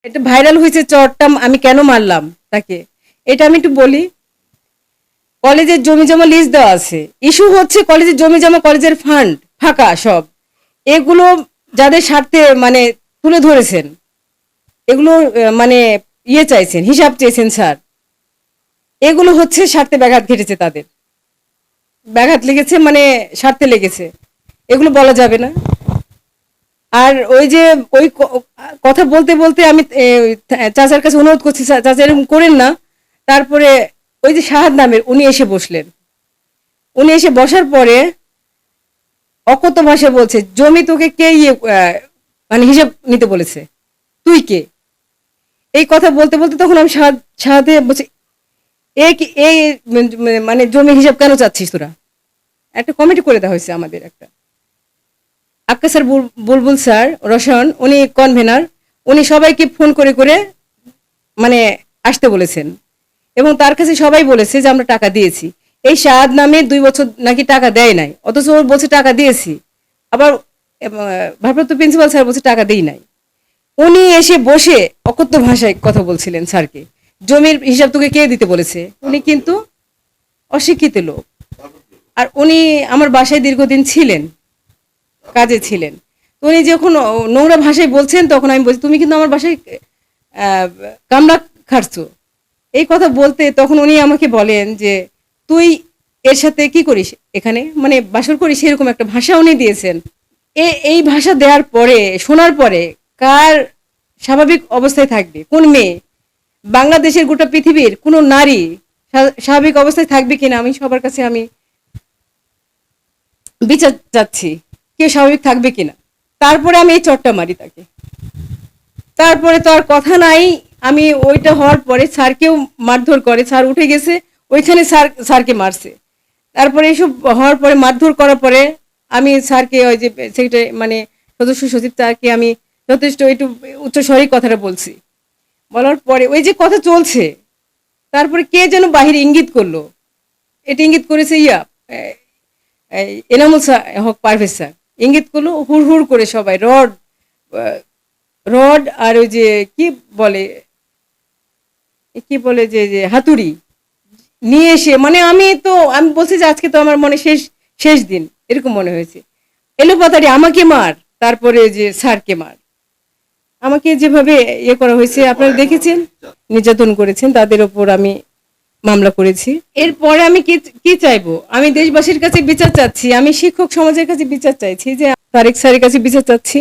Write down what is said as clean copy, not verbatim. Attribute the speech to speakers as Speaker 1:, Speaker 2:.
Speaker 1: এটা ভাইরাল হয়েছে চরটা আমি কেন মারলাম তাকে, এটা আমি একটু বলি। কলেজের জমি জমা লিস্ট দেওয়া আছে, ইস্যু হচ্ছে কলেজের জমি জমা, কলেজের ফান্ড ফাঁকা সব, এগুলো যাদের স্বার্থে মানে তুলে ধরেছেন, এগুলো মানে চাইছেন, হিসাব চেয়েছেন স্যার, এগুলো হচ্ছে স্বার্থে ব্যাঘাত ঘটেছে, তাদের ব্যাঘাত লেগেছে, মানে স্বার্থে লেগেছে, এগুলো বলা যাবে না। আর ওই যে ওই কথা বলতে বলতে আমি চাচার কাছে অনুরোধ করছি, চাচা এরকম করেন না। তারপরে ওই যে শাহাদ নামের উনি এসে বসলেন, উনি এসে বসার পরে অকথ্য ভাষায় বলছে, জমি তোকে কে মানে হিসাব নিতে বলেছে, তুই কে? এই কথা বলতে বলতে তখন আমি শাহাদে বলছি, এই মানে জমি হিসাব কেন চাচ্ছিস তোরা? একটা কমিটি করে দেওয়া হয়েছে আমাদের একটা, আক্কা স্যার, বুলবুল স্যার, রসায়ন, উনি কনভেনার, উনি সবাইকে ফোন করে করে মানে আসতে বলেছেন, এবং তার কাছে সবাই বলেছে যে আমরা টাকা দিয়েছি। এই শাহাদ নামে 2 বছর নাকি টাকা দেয় নাই, অথচ ওর বলছে টাকা দিয়েছি। আবার ভারপ্রাপ্ত প্রিন্সিপাল স্যার বলছে টাকা দেই নাই। উনি এসে বসে অকথ্য ভাষায় কথা বলছিলেন স্যারকে, জমির হিসাব তোকে কে দিতে বলেছে? উনি কিন্তু অশিক্ষিত লোক, আর উনি আমার বাসায় দীর্ঘদিন ছিলেন, কাজে ছিলেন। তো উনি যখন নোংরা ভাষায় বলছেন, তখন আমি বলছি তুমি কিন্তু আমার বাসায় কামড়া খাটছো, এই কথা বলতে তখন উনি আমাকে বলেন যে তুই এর সাথে কি করিস এখানে, মানে বাসর করিস, এরকম একটা ভাষা উনি দিয়েছেন। এই ভাষা দেওয়ার পরে, শোনার পরে কার স্বাভাবিক অবস্থায় থাকবে? কোন মেয়ে, বাংলাদেশের গোটা পৃথিবীর কোনো নারী স্বাভাবিক অবস্থায় থাকবে কিনা, আমি সবার কাছে আমি বিচার চাচ্ছি, কেউ স্বাভাবিক থাকবে কিনা। তারপরে আমি এই চটটা মারি তাকে, তারপরে তো আর কথা নাই। আমি ওইটা হওয়ার পরে স্যারকেও মারধর করে, স্যার উঠে গেছে, ওইখানে স্যারকে মারছে। তারপরে এইসব হওয়ার পরে, মারধর করার পরে আমি স্যারকে, ওই যে সেক্রেটারি মানে সদস্য সচিব স্যারকে আমি যথেষ্ট একটু উচ্চস্বরেই কথাটা বলছি। বলার পরে ওই যে কথা চলছে, তারপরে কে যেন বাহিরে ইঙ্গিত করলো, এটা ইঙ্গিত করেছে এনামুল হক পারভেজ স্যার ইঙ্গিত করলো, হুড় হুড় করে সবাই রড রড আর ওই যে কি বলে যে যে হাতুড়ি নিয়ে এসে, মানে আমি বলছি যে আজকে তো আমার মনে শেষ শেষ দিন, এরকম মনে হয়েছে। এলোপাতাড়ি আমাকে মার, তারপরে যে স্যারকে মার, আমাকে যেভাবে করা হয়েছে আপনারা দেখেছেন, নির্যাতন করেছেন, তাদের ওপর আমি মামলা করেছি। এরপরে আমি কি কি চাইবো? আমি দেশবাসীর কাছে বিচার চাচ্ছি, আমি শিক্ষক সমাজের কাছে বিচার চাইছি, যে তারেক স্যারের কাছে বিচার চাচ্ছি।